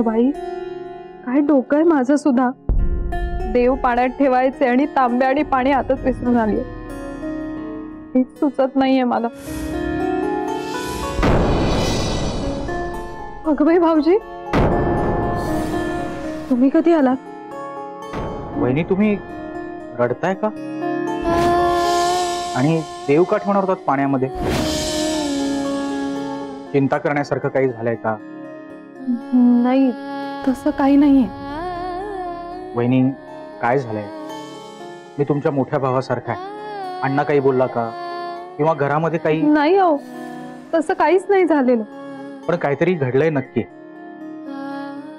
अगं बाई, काय डोकं आहे माझं सुद्धा. देव पाण्यात ठेवायचे आणि तांब्या आणि पाणी आतच विसरून आली. हेच सुचत नाहीये मला. अगं बाई भाऊजी, तुम्ही कधी आलात? वहिनी तुम्ही रडताय का? आणि देव का ठेवणार होतात पाण्यामध्ये? चिंता करण्यासारखं काही झालंय का? नाही, तसं काही नाहीये. वहिनी काय झालंय? मी तुमच्या मोठ्या भावासारखा आहे. अण्णा काही बोलला का? किंवा घरामध्ये काही? नाही अहो, तसं काहीच नाही झालेलं. पण काहीतरी घडलंय नक्की.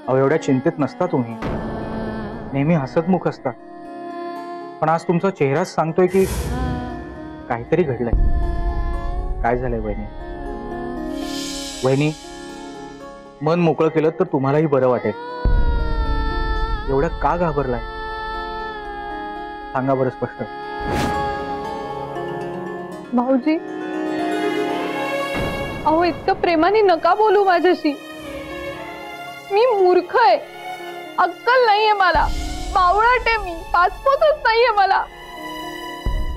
अहो एवढ्या चिंतेत नसता तुम्ही, नेहमी हसतमुख असता. पण आज तुमचा चेहराच सांगतोय की काहीतरी घडलंय. काय झालंय वहिनी? वहिनी, मन मोकळं केलं तर तुम्हालाही बरं वाटेल. एवढं का घाबरलाय? सांगा बरं स्पष्ट. भाऊजी, अहो इतकं प्रेमाने नका बोलू माझ्याशी. मी मूर्ख आहे, अक्कल नाहीये मला, बावळट आहे मी, पाचपोतच नाहीये मला.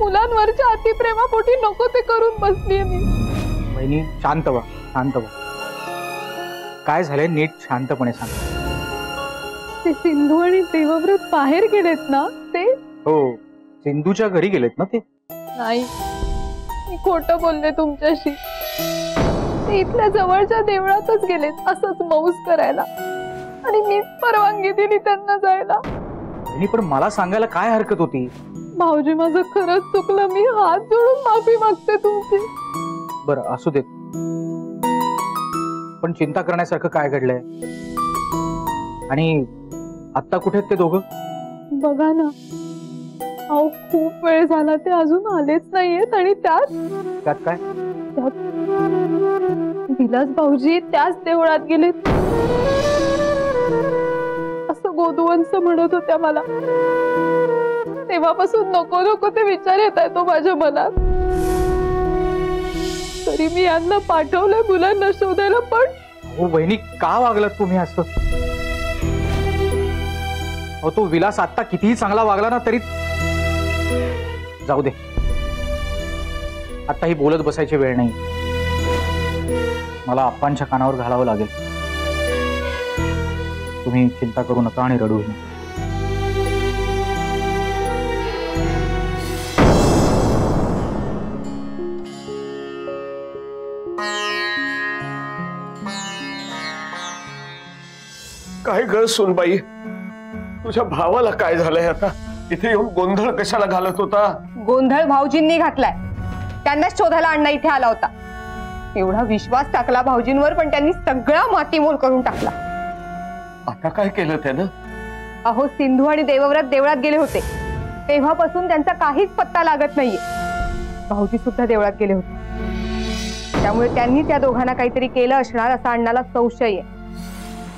मुलांवरच्या अतिप्रेमापोटी नको ते करून बसलीये मी. वहिनी शांत व्हा, शांत व्हा. काय झालंय नीट शांतपणे सांगा. ते सिंधू आणि देवव्रत बाहेर गेलेत ना ते? हो, सिंधूच्या घरी गेलेत ना ते? नाही, मी खोटं बोलले तुमच्याशी. ते इथल्या जवळच्या देवळातच गेलेत असंच मौज करायला, आणि मीच परवानगी दिली त्यांना जायला. वहिनी पण मला सांगायला काय हरकत होती? भाऊजी, माझं खरंच चुकलं. मी हात जोडून माफी मागते तुमची. बरं असू देत. पण चिंता करण्यासारखं काय घडलंय? आणि आता कुठे आहेत ते दोघं? बघा ना, अहो खूप वेळ झाला, ते अजून आलेच नाहीयेत. आणि त्यात काय? विलास भाऊजी त्याच देवळात गेलेत असं गोदवंस म्हणत होत्या मला. तेव्हापासून नको नको ते विचार येत आहेत तो माझ्या मनात. तरी मी यांना पाठवलंय मुलांना शोधायला. पण हो वहिनी, का वागलात तुम्ही असं? हो, तो विलास आता कितीही चांगला वागला ना तरी. जाऊ दे, आता ही बोलत बसायची वेळ नाही. मला आप्पांच्या कानावर घालावं लागेल. तुम्ही चिंता करू नका आणि रडू नका. काय ग सुनबाई, तुझ्या भावाला काय झालंय आता? इथे येऊन गोंधळ कशाला घालत होता? गोंधळ भाऊजींनी घातलाय. त्यांनाच शोधायला अण्णा इथे आला होता. एवढा विश्वास टाकला भाऊजींवर, पण त्यांनी सगळा मातीमोल करून टाकला. आता काय केलं त्यानं? अहो, सिंधू आणि देवव्रत देवळात गेले होते, तेव्हापासून त्यांचा काहीच पत्ता लागत नाहीये. भाऊजी सुद्धा देवळात गेले होते, त्यामुळे त्यांनी त्या दोघांना काहीतरी केलं असणार असा अण्णाला संशय आहे.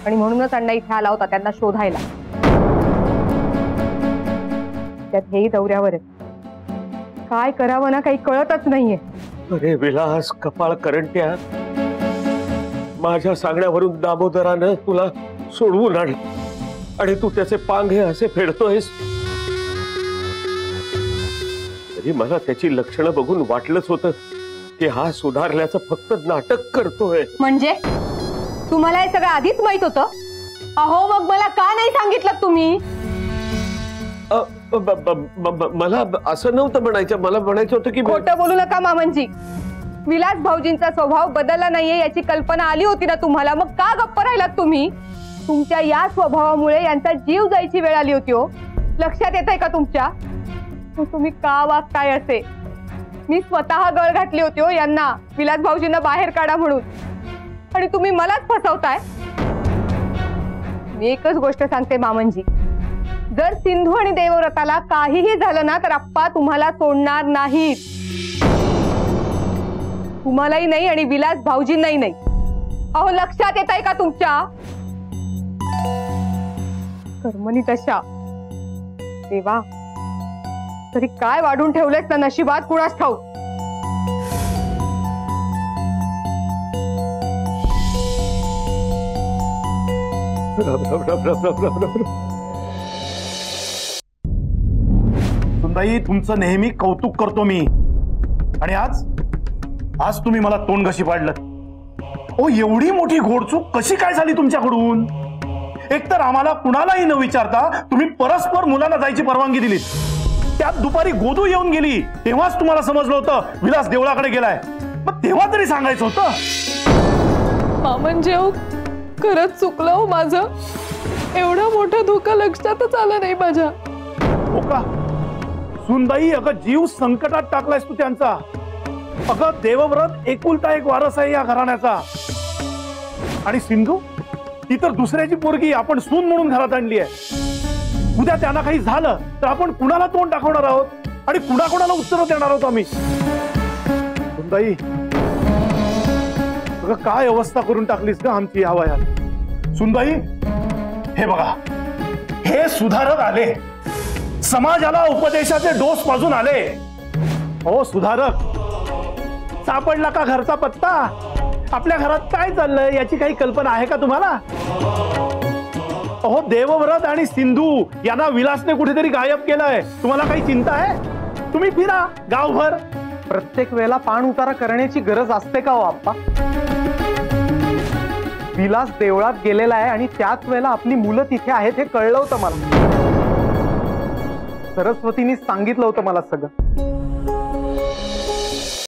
आणि म्हणूनच अण्णा इथे आला होता त्यांना शोधायला. त्यात हेही दौऱ्यावर आहेत. काय करावं ना काही कळतच नाहीये. अरे विलास, कपाळ करंट्या, माझ्या सांगण्यावरून दामोदरानं तुला सोडवून आणलं आणि तू त्याचे पांघे असे फेडतोयस. तरी मला त्याची लक्षणं बघून वाटलंच होतं की हा सुधारल्याचं फक्त नाटक करतोय. म्हणजे तुम्हाला हे सगळं आधीच माहित होतं? अहो, मग मला का नाही सांगितलं तुम्ही? मला असं नव्हतं म्हणायचं. मला म्हणायचं होतं की खोटं बोलू नका मामनजी. विलास भाऊजींचा स्वभाव बदलला नाहीये याची कल्पना आली होती ना तुम्हाला, मग का गप्प राहिलात तुम्ही? तुमच्या या स्वभावामुळे यांचा जीव जायची वेळ आली होती. हो, लक्षात येतंय का तुमच्या? तुम्ही का वागताय असे? मी स्वतः गळ घातली होती हो यांना, विलास भाऊजींना बाहेर काढा म्हणून, आणि तुम्ही मलाच फसवताय. मी एकच गोष्ट सांगते मामनजी, जर सिंधू आणि देवव्रताला काहीही झालं ना तर आप्पा तुम्हाला सोडणार नाहीत. तुम्हालाही नाही आणि विलास भाऊजींनाही नाही. अहो, लक्षात येत आहे का तुमच्या? कर्मणी दशा. देवा, तरी काय वाढून ठेवलेस ना नशिबात कुणास ठाऊक. राम राम राम राम राम राम राम. सुनताई, तुमचं नेहमी कौतुक करतो मी, आणि आज आज तुम्ही मला तोंड कशी पाडलं. ओ, एवढी मोठी घोडचूक कशी काय झाली तुमच्याकडून? एकतर आम्हाला कुणालाही न विचारता तुम्ही परस्पर मुलांना जायची परवानगी दिली. त्यात दुपारी गोदू येऊन गेली तेव्हाच तुम्हाला समजलं होतं विलास देवळाकडे गेलाय. मग तेव्हा तरी सांगायचं होतं. मामन जेव खरंच चुकलं हो माझं. एवढा मोठा धोका लक्षातच आला नाही माझ्या. हो का सुनबाई, अगं जीव संकटात टाकलायस तू त्यांचा. अगं देवव्रत एकुलता एक वारस आहे या घराण्याचा, आणि सिंधू ती तर दुसऱ्याची पोरगी आपण सून म्हणून घरात आणली आहे. उद्या त्यांना काही झालं तर आपण कुणाला तोंड दाखवणार आहोत आणि कुणाकुणाला उत्तर देणार आहोत आम्ही. सुनबाई, अगं काय अवस्था करून टाकलीस का आमची या वयात. सुनबाई, हे बघा, हे सुधारक आले, समाजाला उपदेशाचे डोस पाजून आले. हो सुधारक, सापडला का घरचा पत्ता? आपल्या घरात काय चाललंय याची काही कल्पना आहे का तुम्हाला? अहो, देवव्रत आणि सिंधू यांना विलासने कुठेतरी गायब केलंय. तुम्हाला काही चिंता आहे? तुम्ही फिरा गावभर. प्रत्येक वेळेला पाण उतारा करण्याची गरज असते का हो आप्पा? विलास देवळात गेलेला आहे आणि त्याच वेळेला आपली मुलं तिथे आहेत हे कळलं होतं मला. सरस्वतीने सांगितलं होतं मला सगळं.